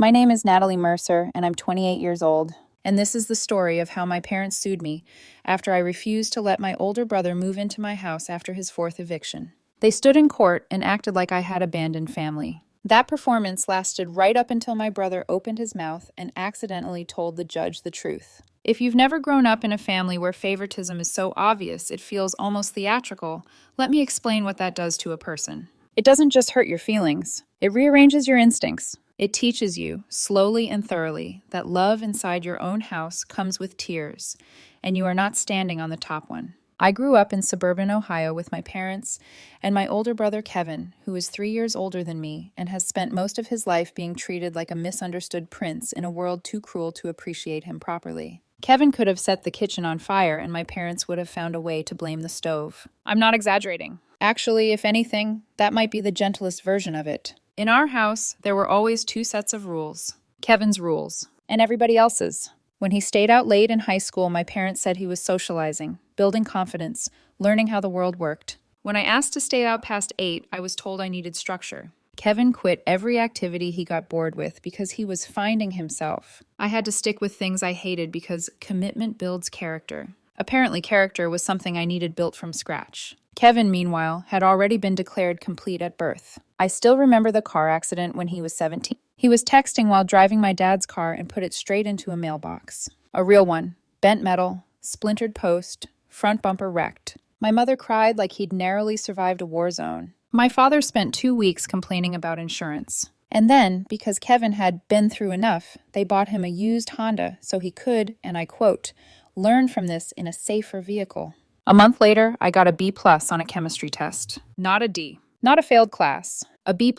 My name is Natalie Mercer, and I'm 28 years old. And this is the story of how my parents sued me after I refused to let my older brother move into my house after his fourth eviction. They stood in court and acted like I had abandoned family. That performance lasted right up until my brother opened his mouth and accidentally told the judge the truth. If you've never grown up in a family where favoritism is so obvious it feels almost theatrical, let me explain what that does to a person. It doesn't just hurt your feelings, it rearranges your instincts. It teaches you, slowly and thoroughly, that love inside your own house comes with tears, and you are not standing on the top one. I grew up in suburban Ohio with my parents and my older brother Kevin, who is 3 years older than me and has spent most of his life being treated like a misunderstood prince in a world too cruel to appreciate him properly. Kevin could have set the kitchen on fire and my parents would have found a way to blame the stove. I'm not exaggerating. Actually, if anything, that might be the gentlest version of it. In our house, there were always two sets of rules. Kevin's rules, and everybody else's. When he stayed out late in high school, my parents said he was socializing, building confidence, learning how the world worked. When I asked to stay out past 8, I was told I needed structure. Kevin quit every activity he got bored with because he was finding himself. I had to stick with things I hated because commitment builds character. Apparently, character was something I needed built from scratch. Kevin, meanwhile, had already been declared complete at birth. I still remember the car accident when he was 17. He was texting while driving my dad's car and put it straight into a mailbox. A real one. Bent metal, splintered post, front bumper wrecked. My mother cried like he'd narrowly survived a war zone. My father spent 2 weeks complaining about insurance. And then, because Kevin had been through enough, they bought him a used Honda so he could, and I quote, learn from this in a safer vehicle. A month later, I got a B+ on a chemistry test. Not a D. Not a failed class. A B+.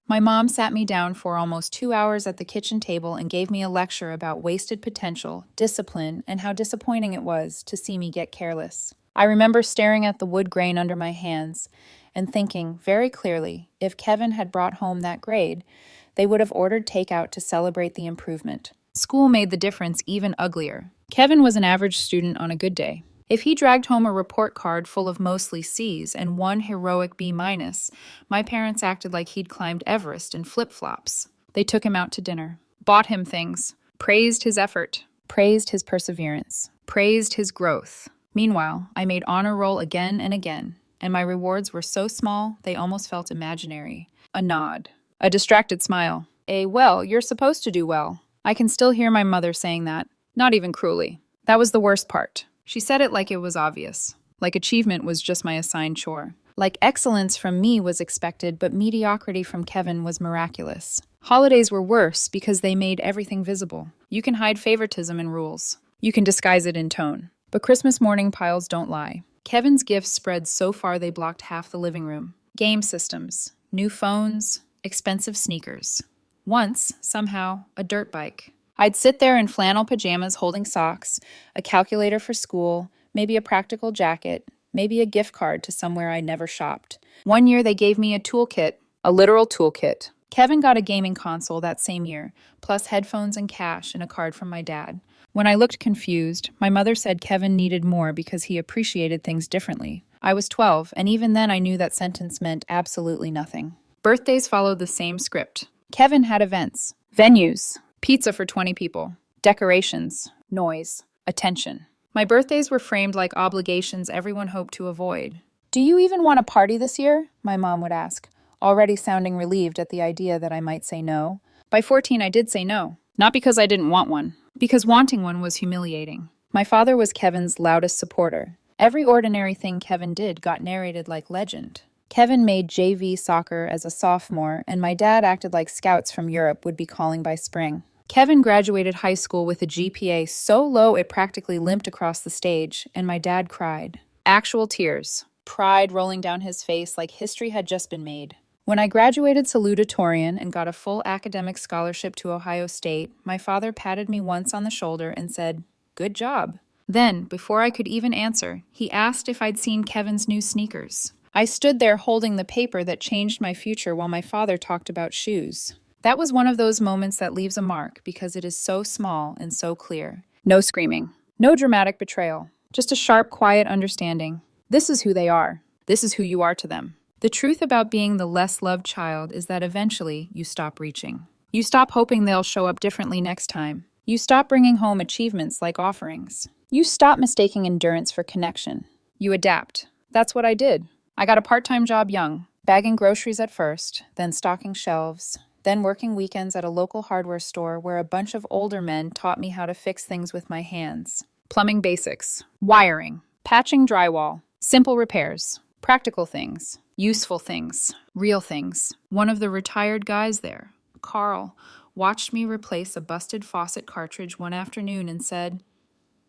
My mom sat me down for almost 2 hours at the kitchen table and gave me a lecture about wasted potential, discipline, and how disappointing it was to see me get careless. I remember staring at the wood grain under my hands and thinking very clearly, if Kevin had brought home that grade, they would have ordered takeout to celebrate the improvement. School made the difference even uglier. Kevin was an average student on a good day. If he dragged home a report card full of mostly C's and one heroic B-, my parents acted like he'd climbed Everest in flip-flops. They took him out to dinner, bought him things, praised his effort, praised his perseverance, praised his growth. Meanwhile, I made honor roll again and again, and my rewards were so small they almost felt imaginary. A nod, a distracted smile, well, you're supposed to do well. I can still hear my mother saying that, not even cruelly. That was the worst part. She said it like it was obvious, like achievement was just my assigned chore. Like excellence from me was expected, but mediocrity from Kevin was miraculous. Holidays were worse because they made everything visible. You can hide favoritism in rules. You can disguise it in tone. But Christmas morning piles don't lie. Kevin's gifts spread so far they blocked half the living room. Game systems, new phones, expensive sneakers. Once, somehow, a dirt bike. I'd sit there in flannel pajamas holding socks, a calculator for school, maybe a practical jacket, maybe a gift card to somewhere I never shopped. One year they gave me a toolkit, a literal toolkit. Kevin got a gaming console that same year, plus headphones and cash and a card from my dad. When I looked confused, my mother said Kevin needed more because he appreciated things differently. I was 12, and even then I knew that sentence meant absolutely nothing. Birthdays followed the same script. Kevin had events, venues, pizza for 20 people, decorations, noise, attention. My birthdays were framed like obligations everyone hoped to avoid. Do you even want a party this year? My mom would ask, already sounding relieved at the idea that I might say no. By 14, I did say no. Not because I didn't want one, because wanting one was humiliating. My father was Kevin's loudest supporter. Every ordinary thing Kevin did got narrated like legend. Kevin made JV soccer as a sophomore, and my dad acted like scouts from Europe would be calling by spring. Kevin graduated high school with a GPA so low it practically limped across the stage, and my dad cried. Actual tears. Pride rolling down his face like history had just been made. When I graduated salutatorian and got a full academic scholarship to Ohio State, my father patted me once on the shoulder and said, "Good job." Then, before I could even answer, he asked if I'd seen Kevin's new sneakers. I stood there holding the paper that changed my future while my father talked about shoes. That was one of those moments that leaves a mark because it is so small and so clear. No screaming. No dramatic betrayal. Just a sharp, quiet understanding. This is who they are. This is who you are to them. The truth about being the less loved child is that eventually you stop reaching. You stop hoping they'll show up differently next time. You stop bringing home achievements like offerings. You stop mistaking endurance for connection. You adapt. That's what I did. I got a part-time job young, bagging groceries at first, then stocking shelves, then working weekends at a local hardware store where a bunch of older men taught me how to fix things with my hands. Plumbing basics, wiring, patching drywall, simple repairs, practical things, useful things, real things. One of the retired guys there, Carl, watched me replace a busted faucet cartridge one afternoon and said,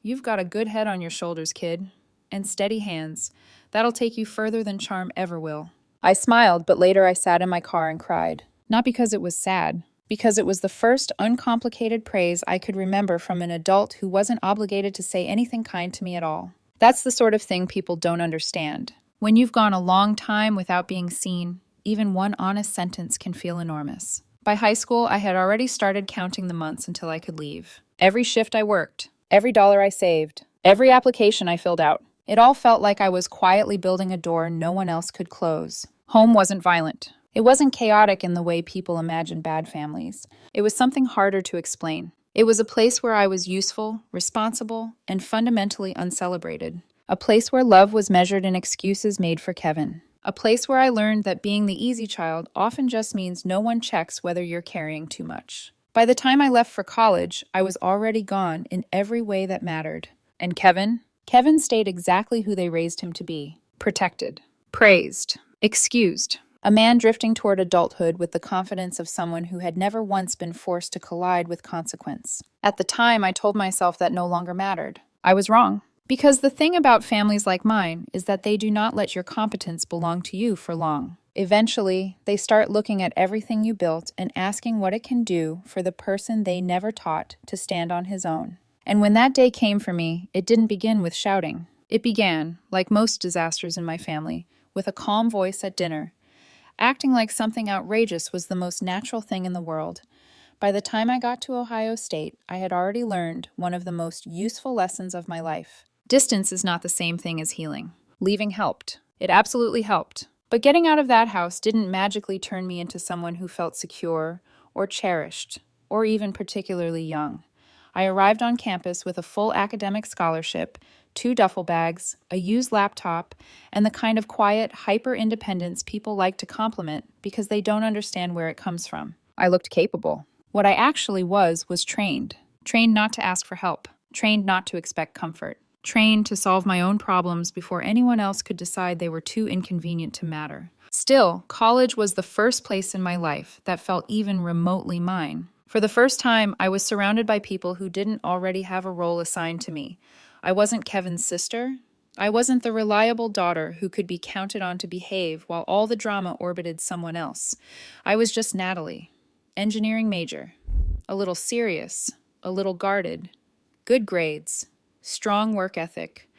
"You've got a good head on your shoulders, kid, and steady hands. That'll take you further than charm ever will." I smiled, but later I sat in my car and cried. Not because it was sad, because it was the first uncomplicated praise I could remember from an adult who wasn't obligated to say anything kind to me at all. That's the sort of thing people don't understand. When you've gone a long time without being seen, even one honest sentence can feel enormous. By high school, I had already started counting the months until I could leave. Every shift I worked, every dollar I saved, every application I filled out. It all felt like I was quietly building a door no one else could close. Home wasn't violent. It wasn't chaotic in the way people imagine bad families. It was something harder to explain. It was a place where I was useful, responsible, and fundamentally uncelebrated. A place where love was measured in excuses made for Kevin. A place where I learned that being the easy child often just means no one checks whether you're carrying too much. By the time I left for college, I was already gone in every way that mattered. And Kevin stayed exactly who they raised him to be. Protected, praised, excused. A man drifting toward adulthood with the confidence of someone who had never once been forced to collide with consequence. At the time, I told myself that no longer mattered. I was wrong. Because the thing about families like mine is that they do not let your competence belong to you for long. Eventually, they start looking at everything you built and asking what it can do for the person they never taught to stand on his own. And when that day came for me, it didn't begin with shouting. It began, like most disasters in my family, with a calm voice at dinner, acting like something outrageous was the most natural thing in the world. By the time I got to Ohio State, I had already learned one of the most useful lessons of my life. Distance is not the same thing as healing. Leaving helped. It absolutely helped. But getting out of that house didn't magically turn me into someone who felt secure, or cherished, or even particularly young. I arrived on campus with a full academic scholarship, 2 duffel bags, a used laptop, and the kind of quiet, hyper-independence people like to compliment because they don't understand where it comes from. I looked capable. What I actually was trained. Trained not to ask for help. Trained not to expect comfort. Trained to solve my own problems before anyone else could decide they were too inconvenient to matter. Still, college was the first place in my life that felt even remotely mine. For the first time, I was surrounded by people who didn't already have a role assigned to me. I wasn't Kevin's sister. I wasn't the reliable daughter who could be counted on to behave while all the drama orbited someone else. I was just Natalie, engineering major, a little serious, a little guarded, good grades, strong work ethic,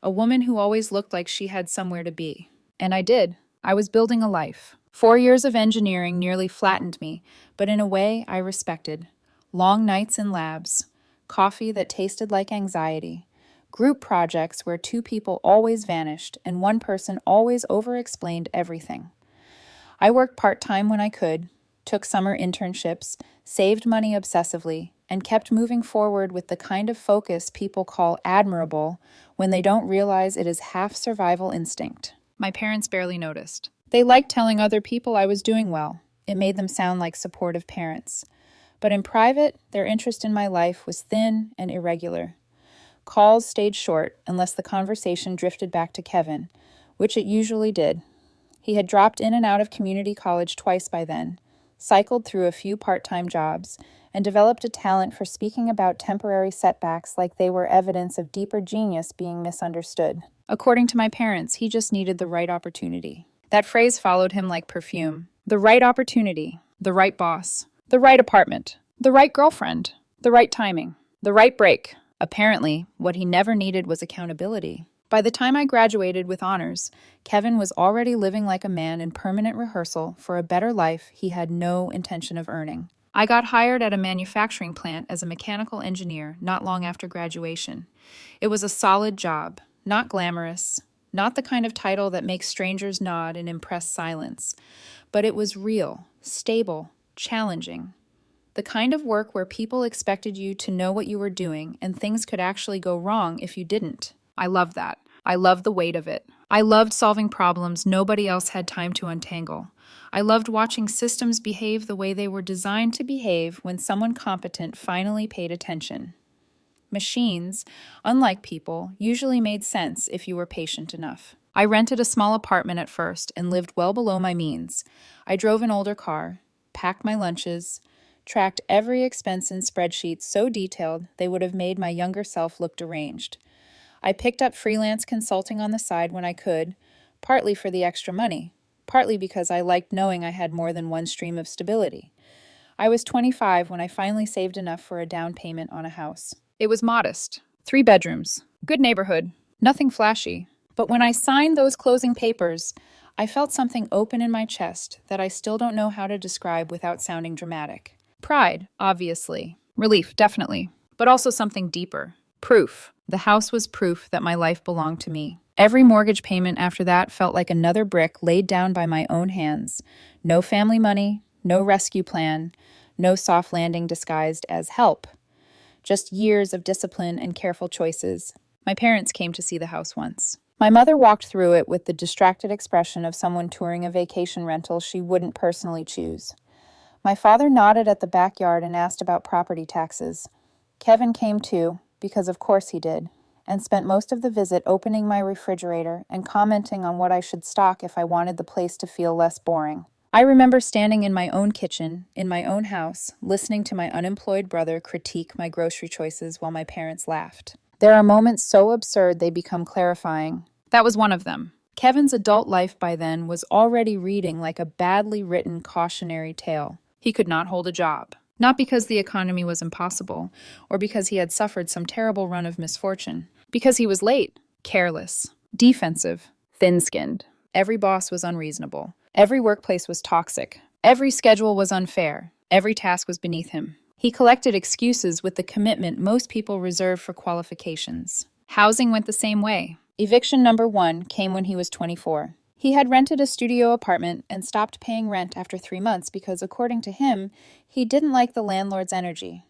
a woman who always looked like she had somewhere to be. And I did. I was building a life. 4 years of engineering nearly flattened me, but in a way I respected. Long nights in labs, coffee that tasted like anxiety, group projects where 2 people always vanished and one person always over-explained everything. I worked part-time when I could, took summer internships, saved money obsessively, and kept moving forward with the kind of focus people call admirable when they don't realize it is half survival instinct. My parents barely noticed. They liked telling other people I was doing well. It made them sound like supportive parents. But in private, their interest in my life was thin and irregular. Calls stayed short unless the conversation drifted back to Kevin, which it usually did. He had dropped in and out of community college twice by then, cycled through a few part-time jobs, and developed a talent for speaking about temporary setbacks like they were evidence of deeper genius being misunderstood. According to my parents, he just needed the right opportunity. That phrase followed him like perfume. The right opportunity, the right boss, the right apartment, the right girlfriend, the right timing, the right break. Apparently, what he never needed was accountability. By the time I graduated with honors, Kevin was already living like a man in permanent rehearsal for a better life he had no intention of earning. I got hired at a manufacturing plant as a mechanical engineer not long after graduation. It was a solid job, not glamorous, not the kind of title that makes strangers nod in impressed silence, but it was real, stable, challenging. The kind of work where people expected you to know what you were doing and things could actually go wrong if you didn't. I loved that. I loved the weight of it. I loved solving problems nobody else had time to untangle. I loved watching systems behave the way they were designed to behave when someone competent finally paid attention. Machines, unlike people, usually made sense if you were patient enough. I rented a small apartment at first and lived well below my means. I drove an older car, packed my lunches, tracked every expense in spreadsheets so detailed they would have made my younger self look deranged. I picked up freelance consulting on the side when I could, partly for the extra money, partly because I liked knowing I had more than one stream of stability. I was 25 when I finally saved enough for a down payment on a house. It was modest. 3 bedrooms. Good neighborhood. Nothing flashy. But when I signed those closing papers, I felt something open in my chest that I still don't know how to describe without sounding dramatic. Pride, obviously. Relief, definitely. But also something deeper. Proof. The house was proof that my life belonged to me. Every mortgage payment after that felt like another brick laid down by my own hands. No family money, no rescue plan, no soft landing disguised as help. Just years of discipline and careful choices. My parents came to see the house once. My mother walked through it with the distracted expression of someone touring a vacation rental she wouldn't personally choose. My father nodded at the backyard and asked about property taxes. Kevin came too, because of course he did, and spent most of the visit opening my refrigerator and commenting on what I should stock if I wanted the place to feel less boring. I remember standing in my own kitchen, in my own house, listening to my unemployed brother critique my grocery choices while my parents laughed. There are moments so absurd they become clarifying. That was one of them. Kevin's adult life by then was already reading like a badly written cautionary tale. He could not hold a job. Not because the economy was impossible, or because he had suffered some terrible run of misfortune. Because he was late, careless, defensive, thin-skinned. Every boss was unreasonable. Every workplace was toxic. Every schedule was unfair. Every task was beneath him. He collected excuses with the commitment most people reserve for qualifications. Housing went the same way. Eviction number 1 came when he was 24. He had rented a studio apartment and stopped paying rent after 3 months because, according to him, he didn't like the landlord's energy.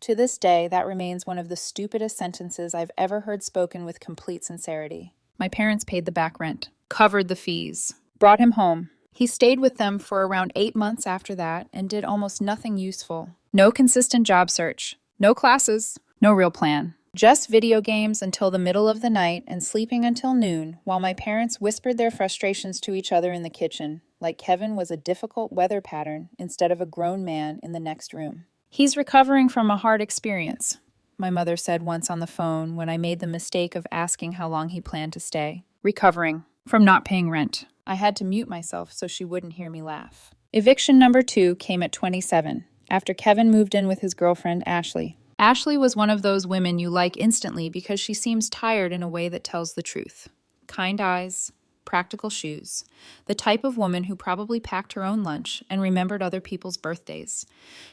To this day, that remains one of the stupidest sentences I've ever heard spoken with complete sincerity. My parents paid the back rent, covered the fees, brought him home. He stayed with them for around 8 months after that and did almost nothing useful. No consistent job search, no classes, no real plan. Just video games until the middle of the night and sleeping until noon, while my parents whispered their frustrations to each other in the kitchen, like Kevin was a difficult weather pattern instead of a grown man in the next room. "He's recovering from a hard experience," my mother said once on the phone when I made the mistake of asking how long he planned to stay. Recovering from not paying rent. I had to mute myself so she wouldn't hear me laugh. Eviction number 2 came at 27, after Kevin moved in with his girlfriend, Ashley. Ashley was one of those women you like instantly because she seems tired in a way that tells the truth. Kind eyes, practical shoes. The type of woman who probably packed her own lunch and remembered other people's birthdays.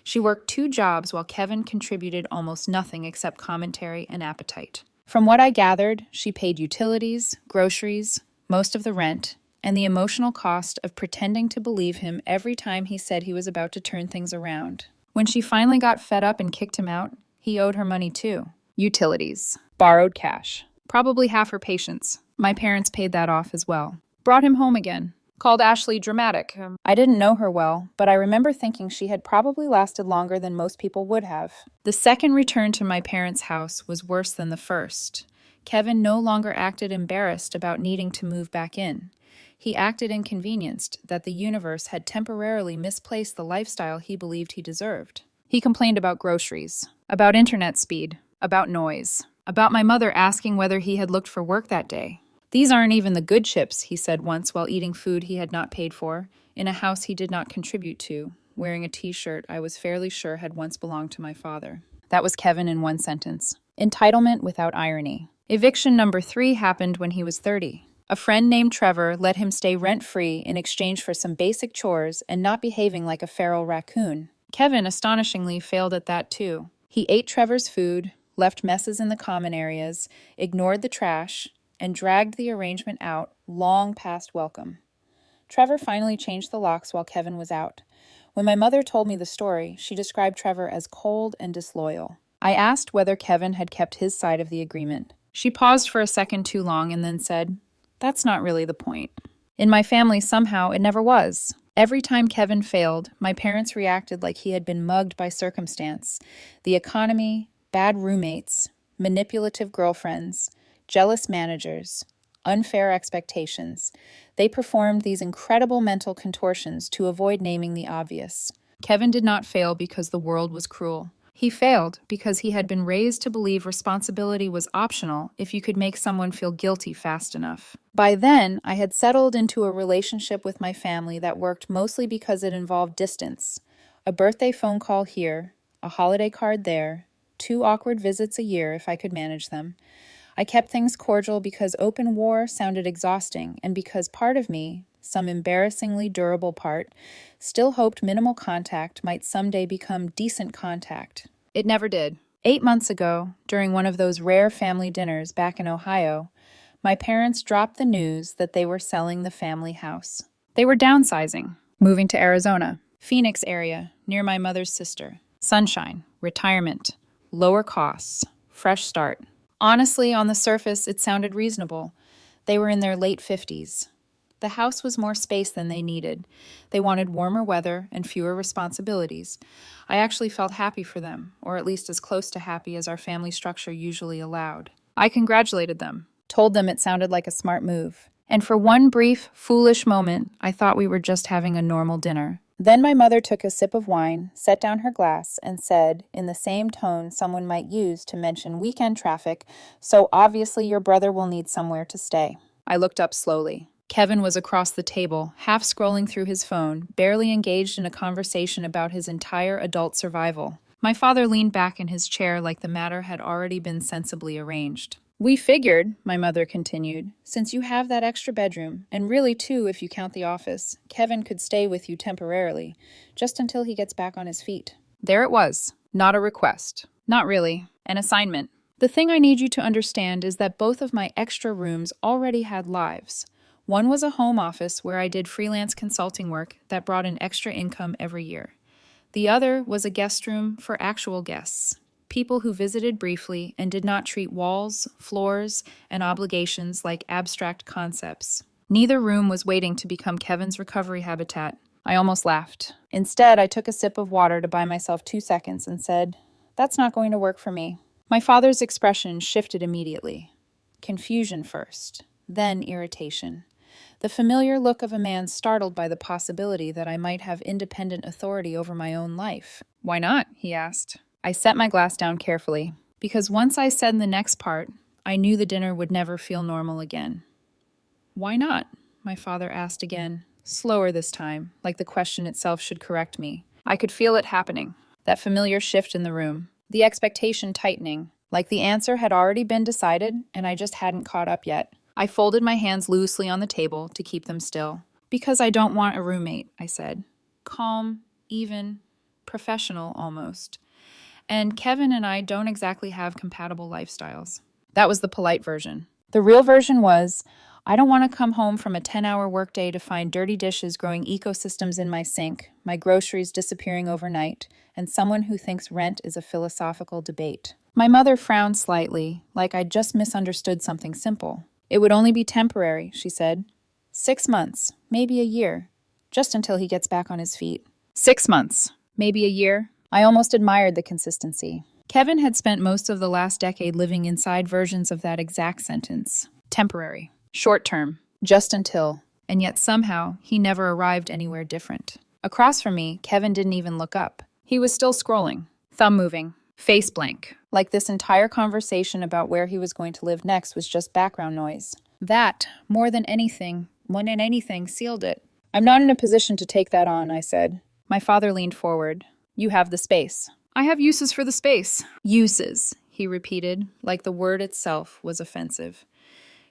She worked 2 jobs while Kevin contributed almost nothing except commentary and appetite. From what I gathered, she paid utilities, groceries, most of the rent, and the emotional cost of pretending to believe him every time he said he was about to turn things around. When she finally got fed up and kicked him out, he owed her money too. Utilities. Borrowed cash. Probably half her patience. My parents paid that off as well. Brought him home again. Called Ashley dramatic. I didn't know her well, but I remember thinking she had probably lasted longer than most people would have. The second return to my parents' house was worse than the first. Kevin no longer acted embarrassed about needing to move back in. He acted inconvenienced that the universe had temporarily misplaced the lifestyle he believed he deserved. He complained about groceries, about internet speed, about noise, about my mother asking whether he had looked for work that day. "These aren't even the good chips," he said once while eating food he had not paid for, in a house he did not contribute to, wearing a t-shirt I was fairly sure had once belonged to my father. That was Kevin in one sentence. Entitlement without irony. Eviction number 3 happened when he was 30. A friend named Trevor let him stay rent-free in exchange for some basic chores and not behaving like a feral raccoon. Kevin astonishingly failed at that too. He ate Trevor's food, left messes in the common areas, ignored the trash, and dragged the arrangement out long past welcome. Trevor finally changed the locks while Kevin was out. When my mother told me the story, she described Trevor as cold and disloyal. I asked whether Kevin had kept his side of the agreement. She paused for a second too long and then said, "That's not really the point." In my family, somehow, it never was. Every time Kevin failed, my parents reacted like he had been mugged by circumstance. The economy, bad roommates, manipulative girlfriends, jealous managers, unfair expectations. They performed these incredible mental contortions to avoid naming the obvious. Kevin did not fail because the world was cruel. He failed because he had been raised to believe responsibility was optional if you could make someone feel guilty fast enough. By then, I had settled into a relationship with my family that worked mostly because it involved distance. A birthday phone call here, a holiday card there, 2 awkward visits a year if I could manage them. I kept things cordial because open war sounded exhausting, and because part of me, some embarrassingly durable part, still hoped minimal contact might someday become decent contact. It never did. 8 months ago, during one of those rare family dinners back in Ohio, my parents dropped the news that they were selling the family house. They were downsizing, moving to Arizona, Phoenix area, near my mother's sister. Sunshine, retirement, lower costs, fresh start. Honestly, on the surface, it sounded reasonable. They were in their late 50s. The house was more space than they needed. They wanted warmer weather and fewer responsibilities. I actually felt happy for them, or at least as close to happy as our family structure usually allowed. I congratulated them, told them it sounded like a smart move. And for one brief, foolish moment, I thought we were just having a normal dinner. Then my mother took a sip of wine, set down her glass, and said, in the same tone someone might use to mention weekend traffic, "So obviously your brother will need somewhere to stay." I looked up slowly. Kevin was across the table, half scrolling through his phone, barely engaged in a conversation about his entire adult survival. My father leaned back in his chair like the matter had already been sensibly arranged. "We figured," my mother continued, "since you have that extra bedroom, and really too if you count the office, Kevin could stay with you temporarily, just until he gets back on his feet." There it was. Not a request. Not really. An assignment. The thing I need you to understand is that both of my extra rooms already had lives. One was a home office where I did freelance consulting work that brought in extra income every year. The other was a guest room for actual guests, people who visited briefly and did not treat walls, floors, and obligations like abstract concepts. Neither room was waiting to become Kevin's recovery habitat. I almost laughed. Instead, I took a sip of water to buy myself 2 seconds and said, "That's not going to work for me." My father's expression shifted immediately. Confusion first, then irritation. The familiar look of a man startled by the possibility that I might have independent authority over my own life. "Why not?" he asked. I set my glass down carefully, because once I said the next part, I knew the dinner would never feel normal again. "Why not?" my father asked again, slower this time, like the question itself should correct me. I could feel it happening, that familiar shift in the room, the expectation tightening, like the answer had already been decided and I just hadn't caught up yet. I folded my hands loosely on the table to keep them still. "Because I don't want a roommate," I said. Calm, even, professional almost. "And Kevin and I don't exactly have compatible lifestyles." That was the polite version. The real version was, "I don't want to come home from a 10-hour workday to find dirty dishes growing ecosystems in my sink, my groceries disappearing overnight, and someone who thinks rent is a philosophical debate." My mother frowned slightly, like I'd just misunderstood something simple. "It would only be temporary," she said. 6 months, maybe a year, just until he gets back on his feet." 6 months, maybe a year. I almost admired the consistency. Kevin had spent most of the last decade living inside versions of that exact sentence. Temporary, short term, just until, and yet somehow he never arrived anywhere different. Across from me, Kevin didn't even look up. He was still scrolling, thumb moving, face blank, like this entire conversation about where he was going to live next was just background noise. That, more than anything, sealed it. "I'm not in a position to take that on," I said. My father leaned forward. "You have the space." "I have uses for the space." "Uses," he repeated, like the word itself was offensive.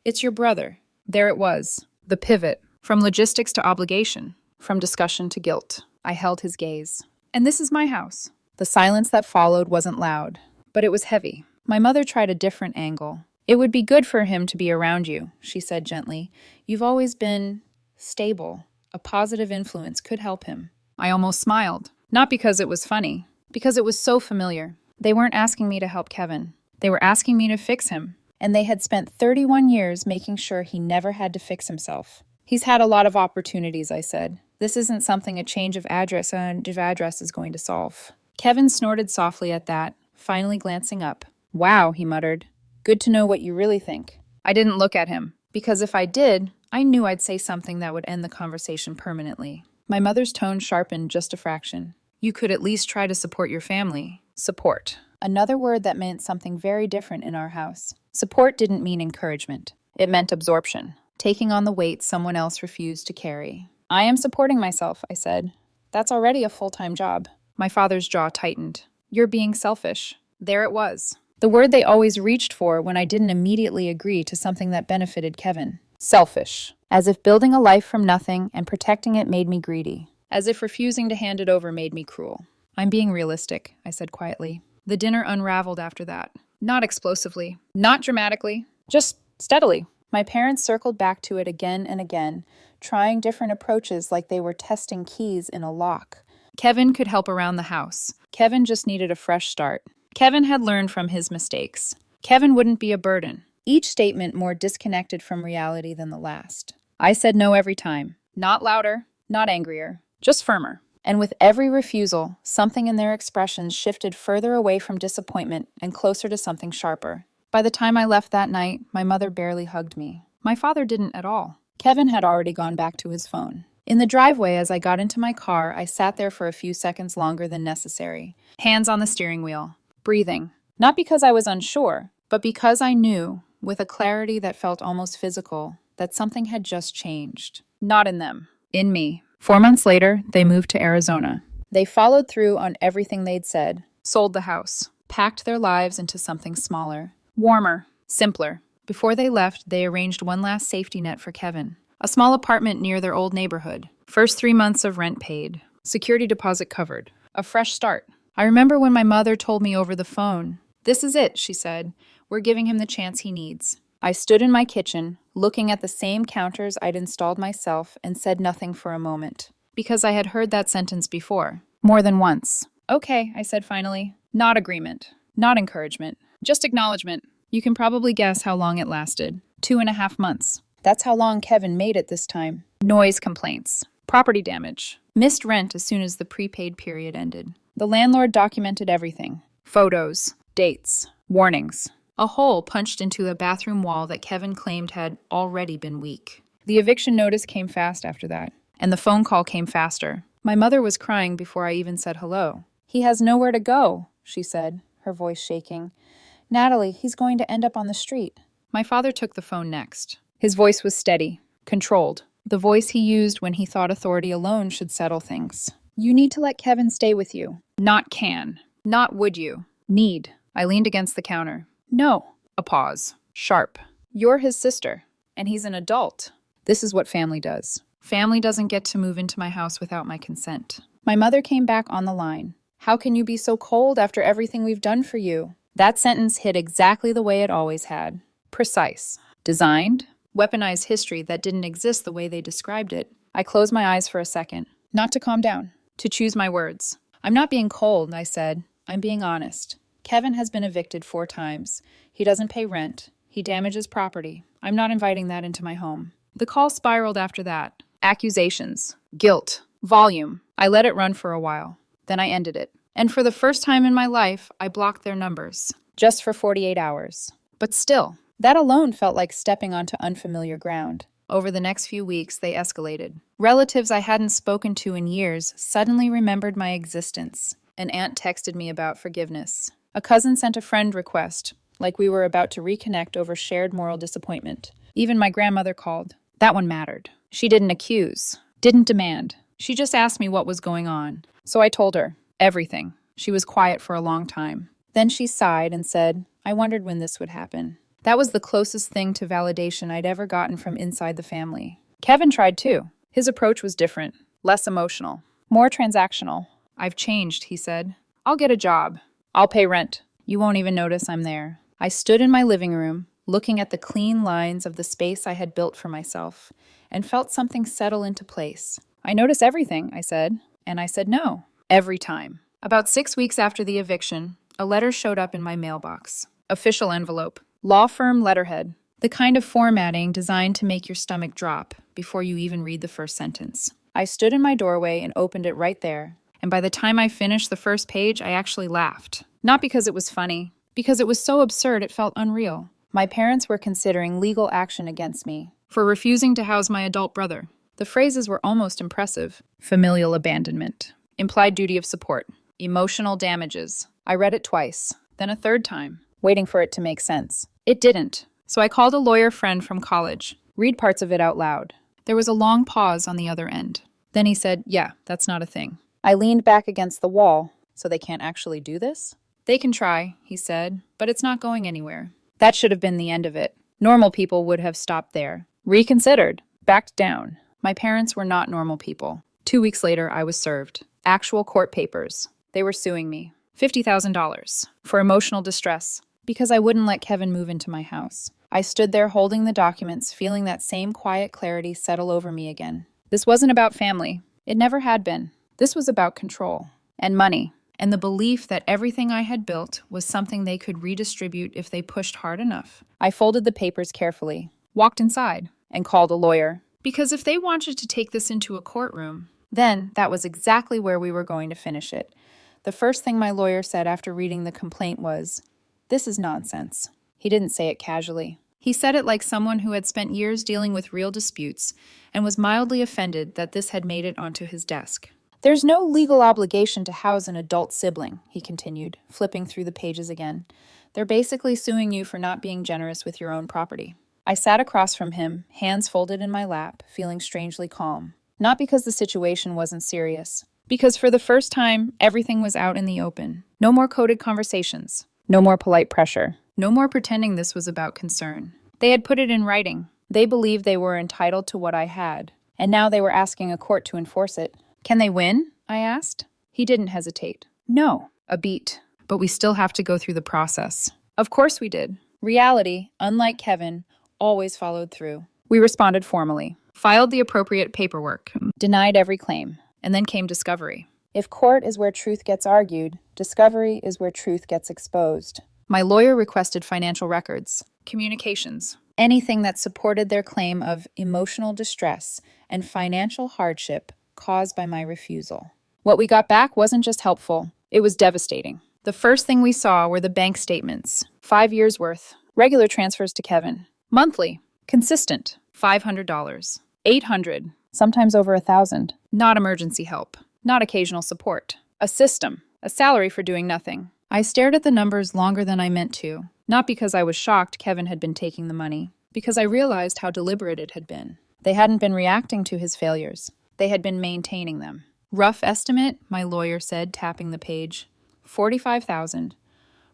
"It's your brother." There it was, the pivot, from logistics to obligation, from discussion to guilt. I held his gaze. "And this is my house." The silence that followed wasn't loud, but it was heavy. My mother tried a different angle. "It would be good for him to be around you," she said gently. "You've always been stable. A positive influence could help him." I almost smiled. Not because it was funny, because it was so familiar. They weren't asking me to help Kevin. They were asking me to fix him. And they had spent 31 years making sure he never had to fix himself. He's had a lot of opportunities, I said. This isn't something a change of address is going to solve. Kevin snorted softly at that, finally glancing up. Wow, he muttered. Good to know what you really think. I didn't look at him, because if I did, I knew I'd say something that would end the conversation permanently. My mother's tone sharpened just a fraction. You could at least try to support your family. Support. Another word that meant something very different in our house. Support didn't mean encouragement. It meant absorption, taking on the weight someone else refused to carry. I am supporting myself, I said. That's already a full-time job. My father's jaw tightened. You're being selfish. There it was. The word they always reached for when I didn't immediately agree to something that benefited Kevin. Selfish. As if building a life from nothing and protecting it made me greedy. As if refusing to hand it over made me cruel. I'm being realistic, I said quietly. The dinner unraveled after that. Not explosively, not dramatically, just steadily. My parents circled back to it again and again, trying different approaches like they were testing keys in a lock. Kevin could help around the house. Kevin just needed a fresh start. Kevin had learned from his mistakes. Kevin wouldn't be a burden. Each statement more disconnected from reality than the last. I said no every time. Not louder, not angrier, just firmer. And with every refusal, something in their expressions shifted further away from disappointment and closer to something sharper. By the time I left that night, my mother barely hugged me. My father didn't at all. Kevin had already gone back to his phone. In the driveway, as I got into my car, I sat there for a few seconds longer than necessary. Hands on the steering wheel. Breathing. Not because I was unsure, but because I knew, with a clarity that felt almost physical, that something had just changed. Not in them. In me. 4 months later, they moved to Arizona. They followed through on everything they'd said, sold the house, packed their lives into something smaller, warmer, simpler. Before they left, they arranged one last safety net for Kevin. A small apartment near their old neighborhood. First 3 months of rent paid. Security deposit covered. A fresh start. I remember when my mother told me over the phone, "This is it," she said. "We're giving him the chance he needs." I stood in my kitchen, looking at the same counters I'd installed myself, and said nothing for a moment. Because I had heard that sentence before. More than once. "Okay," I said finally. Not agreement. Not encouragement. Just acknowledgement. You can probably guess how long it lasted. 2.5 months. That's how long Kevin made it this time. Noise complaints. Property damage. Missed rent as soon as the prepaid period ended. The landlord documented everything. Photos. Dates. Warnings. A hole punched into a bathroom wall that Kevin claimed had already been weak. The eviction notice came fast after that, and the phone call came faster. My mother was crying before I even said hello. "He has nowhere to go," she said, her voice shaking. "Natalie, he's going to end up on the street." My father took the phone next. His voice was steady, controlled, the voice he used when he thought authority alone should settle things. "You need to let Kevin stay with you." Not can. Not would you. Need. I leaned against the counter. "No." A pause. Sharp. "You're his sister, and he's an adult." This is what family does. Family doesn't get to move into my house without my consent. My mother came back on the line. "How can you be so cold after everything we've done for you?" That sentence hit exactly the way it always had. Precise. Designed. Weaponized history that didn't exist the way they described it. I closed my eyes for a second. Not to calm down. To choose my words. "I'm not being cold," I said. "I'm being honest. Kevin has been evicted 4 times. He doesn't pay rent. He damages property. I'm not inviting that into my home." The call spiraled after that. Accusations. Guilt. Volume. I let it run for a while. Then I ended it. And for the first time in my life, I blocked their numbers. Just for 48 hours. But still, that alone felt like stepping onto unfamiliar ground. Over the next few weeks, they escalated. Relatives I hadn't spoken to in years suddenly remembered my existence. An aunt texted me about forgiveness. A cousin sent a friend request, like we were about to reconnect over shared moral disappointment. Even my grandmother called. That one mattered. She didn't accuse, didn't demand. She just asked me what was going on. So I told her everything. She was quiet for a long time. Then she sighed and said, "I wondered when this would happen." That was the closest thing to validation I'd ever gotten from inside the family. Kevin tried too. His approach was different, less emotional, more transactional. "I've changed," he said. "I'll get a job. I'll pay rent. You won't even notice I'm there." I stood in my living room, looking at the clean lines of the space I had built for myself, and felt something settle into place. "I notice everything," I said. And I said no. Every time. About 6 weeks after the eviction, a letter showed up in my mailbox. Official envelope. Law firm letterhead. The kind of formatting designed to make your stomach drop before you even read the first sentence. I stood in my doorway and opened it right there. And by the time I finished the first page, I actually laughed. Not because it was funny, because it was so absurd it felt unreal. My parents were considering legal action against me for refusing to house my adult brother. The phrases were almost impressive. Familial abandonment. Implied duty of support. Emotional damages. I read it twice, then a third time, waiting for it to make sense. It didn't. So I called a lawyer friend from college. Read parts of it out loud. There was a long pause on the other end. Then he said, "Yeah, that's not a thing." I leaned back against the wall. "So they can't actually do this?" "They can try," he said, "but it's not going anywhere." That should have been the end of it. Normal people would have stopped there. Reconsidered. Backed down. My parents were not normal people. 2 weeks later, I was served. Actual court papers. They were suing me. $50,000 for emotional distress because I wouldn't let Kevin move into my house. I stood there holding the documents, feeling that same quiet clarity settle over me again. This wasn't about family. It never had been. This was about control and money and the belief that everything I had built was something they could redistribute if they pushed hard enough. I folded the papers carefully, walked inside, and called a lawyer. Because if they wanted to take this into a courtroom, then that was exactly where we were going to finish it. The first thing my lawyer said after reading the complaint was, "This is nonsense." He didn't say it casually. He said it like someone who had spent years dealing with real disputes and was mildly offended that this had made it onto his desk. "There's no legal obligation to house an adult sibling," he continued, flipping through the pages again. "They're basically suing you for not being generous with your own property." I sat across from him, hands folded in my lap, feeling strangely calm. Not because the situation wasn't serious, because for the first time, everything was out in the open. No more coded conversations. No more polite pressure. No more pretending this was about concern. They had put it in writing. They believed they were entitled to what I had, and now they were asking a court to enforce it. "Can they win?" I asked. He didn't hesitate. "No." A beat. "But we still have to go through the process." Of course we did. Reality, unlike Kevin, always followed through. We responded formally, filed the appropriate paperwork, denied every claim, and then came discovery. If court is where truth gets argued, discovery is where truth gets exposed. My lawyer requested financial records, communications, anything that supported their claim of emotional distress and financial hardship caused by my refusal. What we got back wasn't just helpful, it was devastating. The first thing we saw were the bank statements, 5 years worth, regular transfers to Kevin, monthly, consistent, $500, $800, sometimes over $1,000. Not emergency help, not occasional support. A system, a salary for doing nothing. I stared at the numbers longer than I meant to, not because I was shocked Kevin had been taking the money, because I realized how deliberate it had been. They hadn't been reacting to his failures. They had been maintaining them. Rough estimate, my lawyer said, tapping the page. $45,000.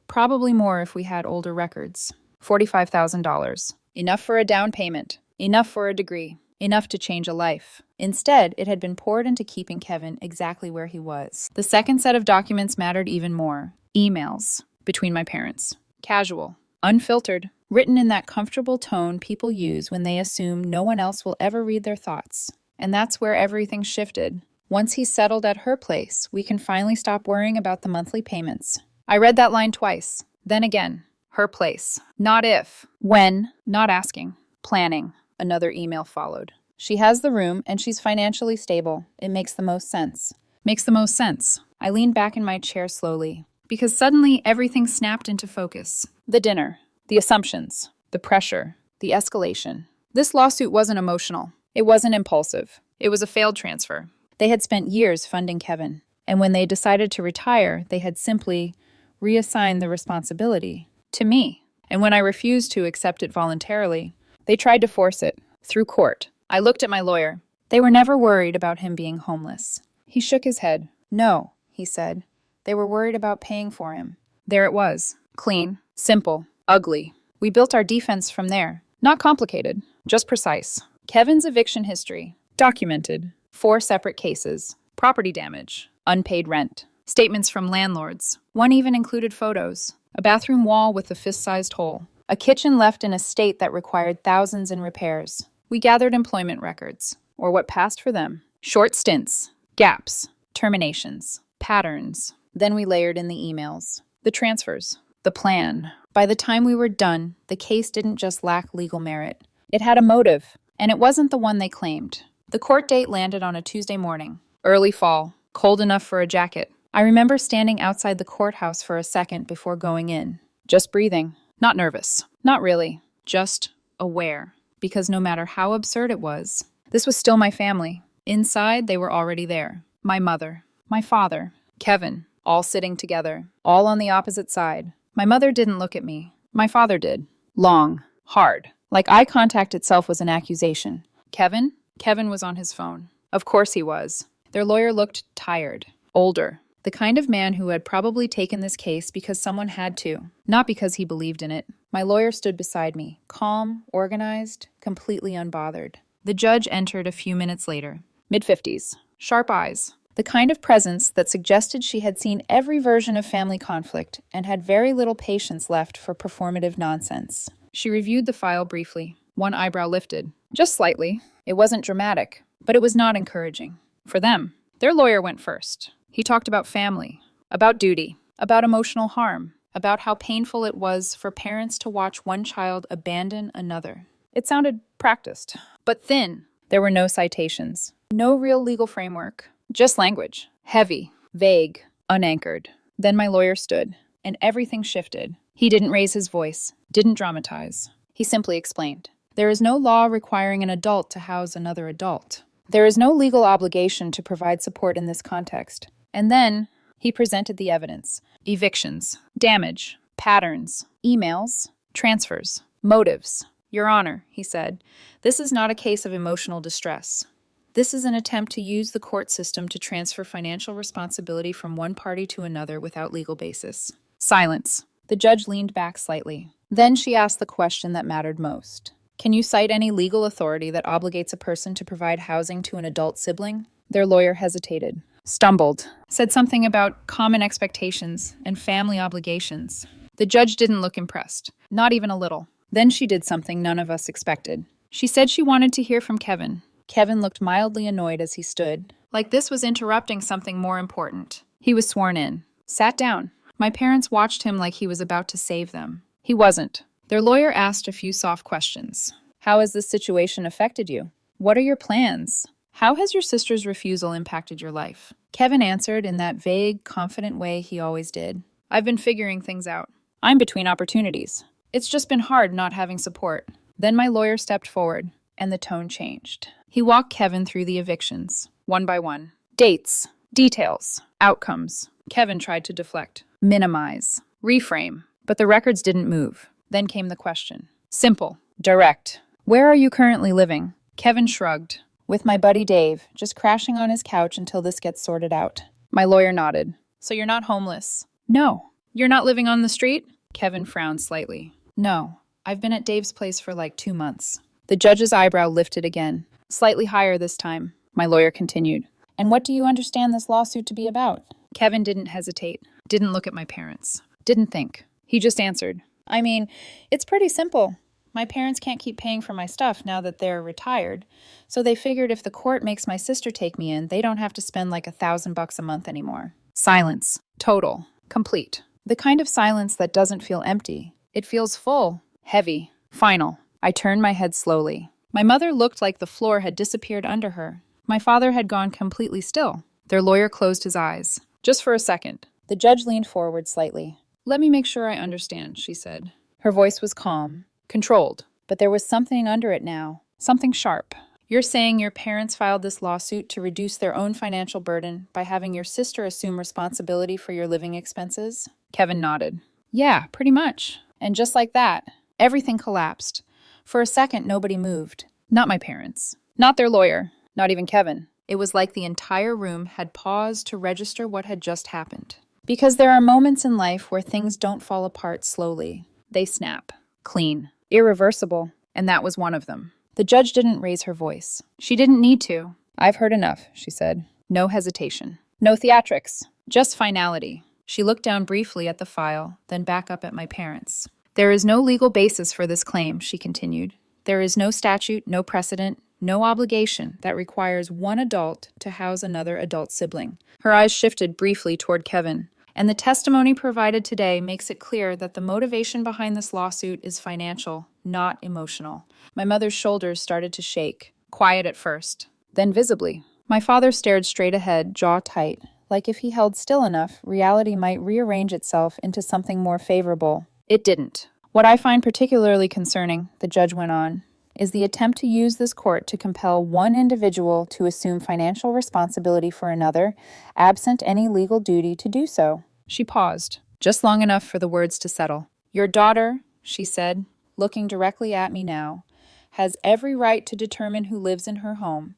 Probably more if we had older records. $45,000. Enough for a down payment. Enough for a degree. Enough to change a life. Instead, it had been poured into keeping Kevin exactly where he was. The second set of documents mattered even more. Emails between my parents. Casual. Unfiltered. Written in that comfortable tone people use when they assume no one else will ever read their thoughts. And that's where everything shifted. Once he's settled at her place, we can finally stop worrying about the monthly payments. I read that line twice. Then again. Her place. Not if. When. Not asking. Planning. Another email followed. She has the room and she's financially stable. It makes the most sense. Makes the most sense. I leaned back in my chair slowly, because suddenly everything snapped into focus. The dinner. The assumptions. The pressure. The escalation. This lawsuit wasn't emotional. It wasn't impulsive. It was a failed transfer. They had spent years funding Kevin, and when they decided to retire, they had simply reassigned the responsibility to me. And when I refused to accept it voluntarily, they tried to force it through court. I looked at my lawyer. They were never worried about him being homeless. He shook his head. "No," he said. "They were worried about paying for him." There it was. Clean, simple, ugly. We built our defense from there. Not complicated, just precise. Kevin's eviction history. Documented. 4 separate cases. Property damage. Unpaid rent. Statements from landlords. One even included photos. A bathroom wall with a fist-sized hole. A kitchen left in a state that required thousands in repairs. We gathered employment records, or what passed for them. Short stints. Gaps. terminations, patterns. Then we layered in the emails, the transfers, the plan. By the time we were done, the case didn't just lack legal merit. It had a motive, and it wasn't the one they claimed. The court date landed on a Tuesday morning. Early fall, cold enough for a jacket. I remember standing outside the courthouse for a second before going in. Just breathing. Not nervous. Not really. Just aware. Because no matter how absurd it was, this was still my family. Inside, they were already there. My mother, my father, Kevin, all sitting together, all on the opposite side. My mother didn't look at me. My father did. Long. Hard. Like eye contact itself was an accusation. Kevin? Kevin was on his phone. Of course he was. Their lawyer looked tired. Older. The kind of man who had probably taken this case because someone had to, not because he believed in it. My lawyer stood beside me, calm, organized, completely unbothered. The judge entered a few minutes later. Mid-50s. Sharp eyes. The kind of presence that suggested she had seen every version of family conflict and had very little patience left for performative nonsense. She reviewed the file briefly. One eyebrow lifted. Just slightly. It wasn't dramatic, but it was not encouraging. For them, their lawyer went first. He talked about family, about duty, about emotional harm, about how painful it was for parents to watch one child abandon another. It sounded practiced, but thin. There were no citations, no real legal framework, just language. Heavy, vague, unanchored. Then my lawyer stood, and everything shifted. He didn't raise his voice, didn't dramatize. He simply explained. There is no law requiring an adult to house another adult. There is no legal obligation to provide support in this context. And then he presented the evidence. Evictions, damage, patterns, emails, transfers, motives. Your Honor, he said, this is not a case of emotional distress. This is an attempt to use the court system to transfer financial responsibility from one party to another without legal basis. Silence. The judge leaned back slightly. Then she asked the question that mattered most. Can you cite any legal authority that obligates a person to provide housing to an adult sibling? Their lawyer hesitated, stumbled, said something about common expectations and family obligations. The judge didn't look impressed, not even a little. Then she did something none of us expected. She said she wanted to hear from Kevin. Kevin looked mildly annoyed as he stood, like this was interrupting something more important. He was sworn in, sat down. My parents watched him like he was about to save them. He wasn't. Their lawyer asked a few soft questions. How has this situation affected you? What are your plans? How has your sister's refusal impacted your life? Kevin answered in that vague, confident way he always did. I've been figuring things out. I'm between opportunities. It's just been hard not having support. Then my lawyer stepped forward, and the tone changed. He walked Kevin through the evictions, one by one. Dates, details, outcomes. Kevin tried to deflect, minimize, reframe, but the records didn't move. Then came the question. Simple, direct. Where are you currently living? Kevin shrugged. With my buddy Dave, just crashing on his couch until this gets sorted out. My lawyer nodded. So you're not homeless? No. You're not living on the street? Kevin frowned slightly. No. I've been at Dave's place for like 2 months. The judge's eyebrow lifted again, slightly higher this time. My lawyer continued. And what do you understand this lawsuit to be about? Kevin didn't hesitate, didn't look at my parents, didn't think. He just answered. I mean, it's pretty simple. My parents can't keep paying for my stuff now that they're retired, so they figured if the court makes my sister take me in, they don't have to spend like $1,000 a month anymore. Silence. Total. Complete. The kind of silence that doesn't feel empty. It feels full, heavy, final. I turned my head slowly. My mother looked like the floor had disappeared under her. My father had gone completely still. Their lawyer closed his eyes. Just for a second. The judge leaned forward slightly. Let me make sure I understand, she said. Her voice was calm, controlled, but there was something under it now, something sharp. You're saying your parents filed this lawsuit to reduce their own financial burden by having your sister assume responsibility for your living expenses? Kevin nodded. Yeah, pretty much. And just like that, everything collapsed. For a second, nobody moved. Not my parents. Not their lawyer. Not even Kevin. It was like the entire room had paused to register what had just happened. Because there are moments in life where things don't fall apart slowly. They snap. Clean. Irreversible. And that was one of them. The judge didn't raise her voice. She didn't need to. I've heard enough, she said. No hesitation. No theatrics. Just finality. She looked down briefly at the file, then back up at my parents. There is no legal basis for this claim, she continued. There is no statute, no precedent, no obligation that requires one adult to house another adult sibling. Her eyes shifted briefly toward Kevin. And the testimony provided today makes it clear that the motivation behind this lawsuit is financial, not emotional. My mother's shoulders started to shake, quiet at first, then visibly. My father stared straight ahead, jaw tight, like if he held still enough, reality might rearrange itself into something more favorable. It didn't. What I find particularly concerning, the judge went on, is the attempt to use this court to compel one individual to assume financial responsibility for another, absent any legal duty to do so. She paused, just long enough for the words to settle. Your daughter, she said, looking directly at me now, has every right to determine who lives in her home.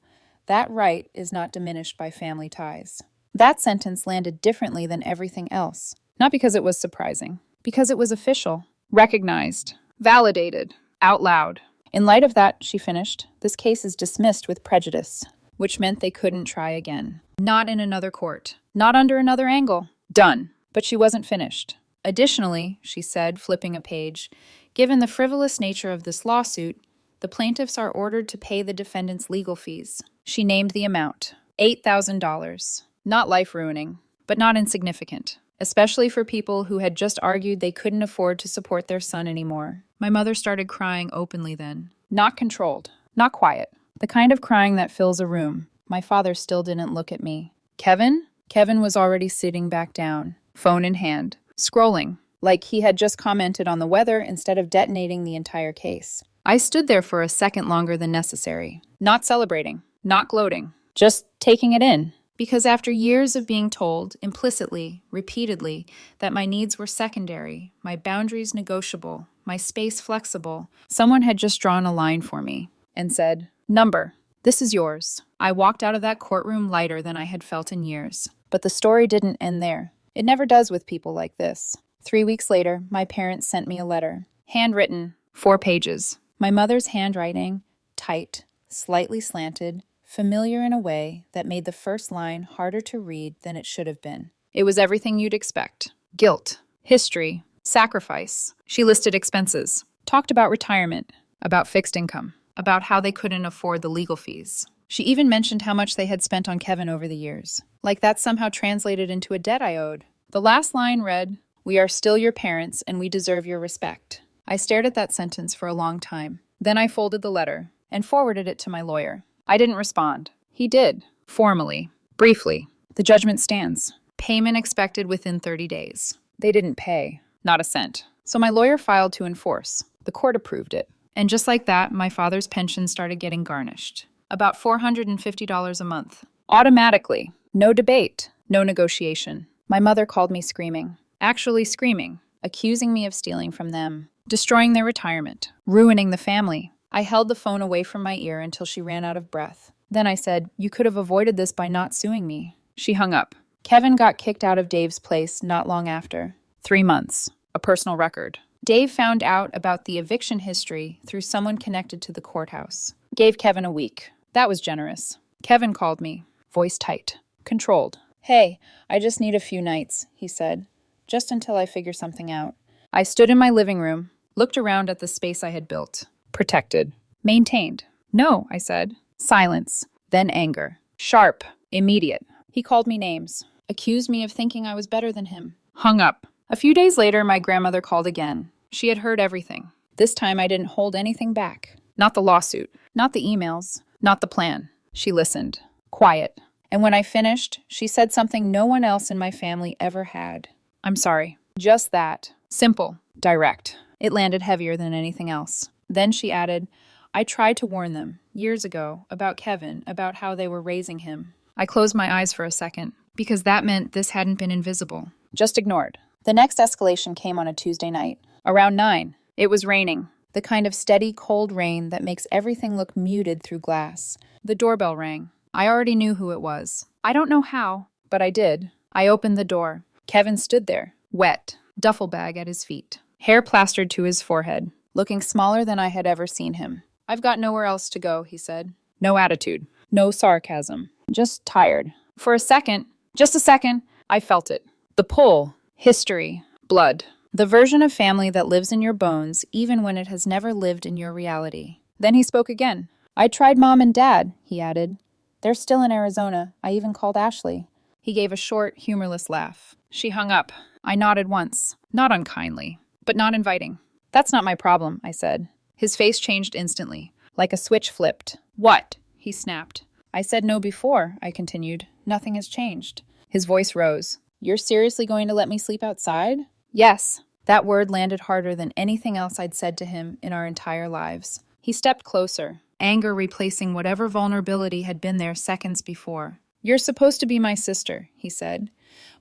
That right is not diminished by family ties. That sentence landed differently than everything else. Not because it was surprising, because it was official, recognized, validated, out loud. In light of that, she finished, this case is dismissed with prejudice, which meant they couldn't try again. Not in another court. Not under another angle. Done. But she wasn't finished. Additionally, she said, flipping a page, given the frivolous nature of this lawsuit, the plaintiffs are ordered to pay the defendant's legal fees. She named the amount, $8,000. Not life-ruining, but not insignificant, especially for people who had just argued they couldn't afford to support their son anymore. My mother started crying openly then. Not controlled, not quiet. The kind of crying that fills a room. My father still didn't look at me. Kevin? Kevin was already sitting back down, phone in hand, scrolling, like he had just commented on the weather instead of detonating the entire case. I stood there for a second longer than necessary, not celebrating, not gloating, just taking it in. Because after years of being told, implicitly, repeatedly, that my needs were secondary, my boundaries negotiable, my space flexible, someone had just drawn a line for me and said, "Number, this is yours." I walked out of that courtroom lighter than I had felt in years. But the story didn't end there. It never does with people like this. 3 weeks later, my parents sent me a letter. Handwritten, 4 pages. My mother's handwriting, tight, slightly slanted, familiar in a way that made the first line harder to read than it should have been. It was everything you'd expect. Guilt, history, sacrifice. She listed expenses, talked about retirement, about fixed income, about how they couldn't afford the legal fees. She even mentioned how much they had spent on Kevin over the years. Like that somehow translated into a debt I owed. The last line read, "We are still your parents and we deserve your respect." I stared at that sentence for a long time. Then I folded the letter and forwarded it to my lawyer. I didn't respond. He did, formally, briefly. The judgment stands. Payment expected within 30 days. They didn't pay, not a cent. So my lawyer filed to enforce. The court approved it. And just like that, my father's pension started getting garnished. About $450 a month. Automatically. No debate. No negotiation. My mother called me screaming. Actually screaming. Accusing me of stealing from them. Destroying their retirement. Ruining the family. I held the phone away from my ear until she ran out of breath. Then I said, "You could have avoided this by not suing me." She hung up. Kevin got kicked out of Dave's place not long after. 3 months. A personal record. Dave found out about the eviction history through someone connected to the courthouse. Gave Kevin a week. That was generous. Kevin called me, voice tight, controlled. "Hey, I just need a few nights," he said, "just until I figure something out." I stood in my living room, looked around at the space I had built. Protected. Maintained. "No," I said. Silence. Then anger. Sharp. Immediate. He called me names. Accused me of thinking I was better than him. Hung up. A few days later, my grandmother called again. She had heard everything. This time I didn't hold anything back. Not the lawsuit. Not the emails. Not the plan. She listened. Quiet. And when I finished, she said something no one else in my family ever had. "I'm sorry." Just that. Simple. Direct. It landed heavier than anything else. Then she added, "I tried to warn them, years ago, about Kevin, about how they were raising him." I closed my eyes for a second, because that meant this hadn't been invisible. Just ignored. The next escalation came on a Tuesday night. Around 9. It was raining. The kind of steady, cold rain that makes everything look muted through glass. The doorbell rang. I already knew who it was. I don't know how, but I did. I opened the door. Kevin stood there, wet, duffel bag at his feet, hair plastered to his forehead, looking smaller than I had ever seen him. "I've got nowhere else to go," he said. No attitude, no sarcasm, just tired. For a second, just a second, I felt it. The pull, history, blood. The version of family that lives in your bones even when it has never lived in your reality. Then he spoke again. I tried Mom and Dad, he added. They're still in Arizona. I even called Ashley. He gave a short, humorless laugh. She hung up. I nodded once, not unkindly, but not inviting. That's not my problem, I said. His face changed instantly, like a switch flipped. What? He snapped. I said no before, I continued. Nothing has changed. His voice rose. You're seriously going to let me sleep outside? Yes. That word landed harder than anything else I'd said to him in our entire lives. He stepped closer, anger replacing whatever vulnerability had been there seconds before. You're supposed to be my sister, he said.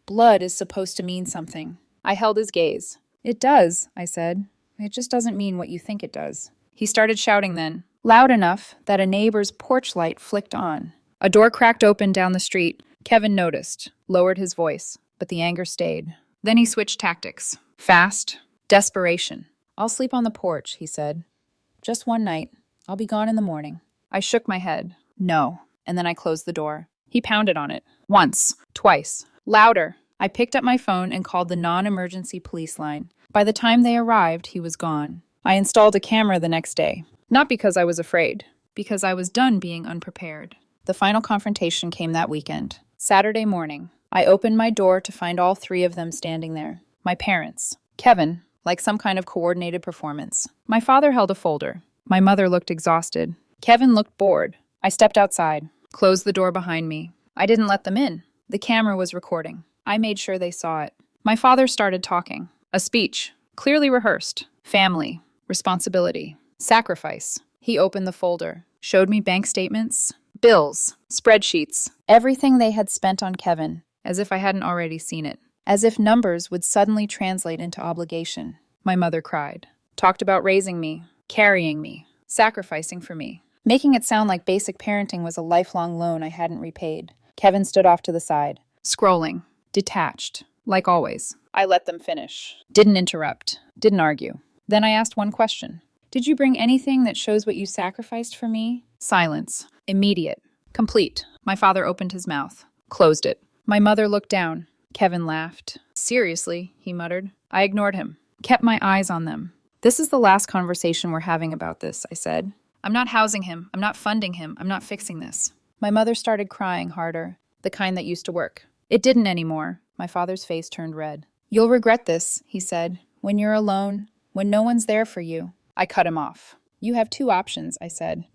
Blood is supposed to mean something. I held his gaze. It does, I said. It just doesn't mean what you think it does. He started shouting then, loud enough that a neighbor's porch light flicked on. A door cracked open down the street. Kevin noticed, lowered his voice, but the anger stayed. Then he switched tactics. Fast. Desperation. I'll sleep on the porch, he said. Just one night. I'll be gone in the morning. I shook my head. No. And then I closed the door. He pounded on it. Once. Twice. Louder. I picked up my phone and called the non-emergency police line. By the time they arrived, he was gone. I installed a camera the next day. Not because I was afraid. Because I was done being unprepared. The final confrontation came that weekend. Saturday morning. I opened my door to find all three of them standing there. My parents. Kevin, like some kind of coordinated performance. My father held a folder. My mother looked exhausted. Kevin looked bored. I stepped outside, closed the door behind me. I didn't let them in. The camera was recording. I made sure they saw it. My father started talking. A speech, clearly rehearsed. Family, responsibility, sacrifice. He opened the folder, showed me bank statements, bills, spreadsheets, everything they had spent on Kevin, as if I hadn't already seen it. As if numbers would suddenly translate into obligation. My mother cried. Talked about raising me, carrying me, sacrificing for me, making it sound like basic parenting was a lifelong loan I hadn't repaid. Kevin stood off to the side, scrolling, detached, like always. I let them finish. Didn't interrupt, didn't argue. Then I asked one question. Did you bring anything that shows what you sacrificed for me? Silence. Immediate. Complete. My father opened his mouth, closed it. My mother looked down. Kevin laughed. Seriously, he muttered. I ignored him, kept my eyes on them. This is the last conversation we're having about this, I said. I'm not housing him. I'm not funding him. I'm not fixing this. My mother started crying harder, the kind that used to work. It didn't anymore. My father's face turned red. You'll regret this, he said, when you're alone, when no one's there for you. I cut him off. You have two options, I said.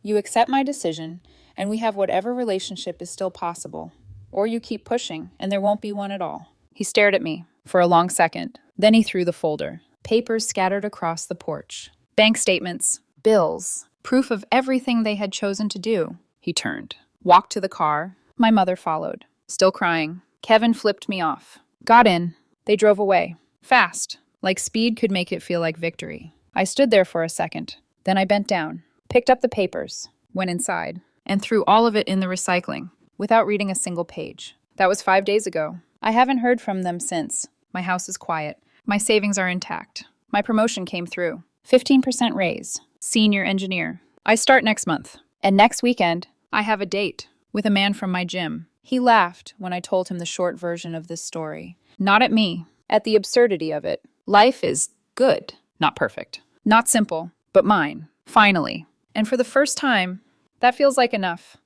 You accept my decision, and we have whatever relationship is still possible. Or you keep pushing, and there won't be one at all. He stared at me for a long second. Then he threw the folder. Papers scattered across the porch. Bank statements, bills, proof of everything they had chosen to do. He turned, walked to the car. My mother followed, still crying. Kevin flipped me off. Got in. They drove away. Fast. Like speed could make it feel like victory. I stood there for a second. Then I bent down, picked up the papers, went inside, and threw all of it in the recycling. Without reading a single page. That was 5 days ago. I haven't heard from them since. My house is quiet. My savings are intact. My promotion came through. 15% raise. Senior engineer. I start next month. And next weekend, I have a date with a man from my gym. He laughed when I told him the short version of this story. Not at me, at the absurdity of it. Life is good, not perfect. Not simple, but mine. Finally. And for the first time, that feels like enough.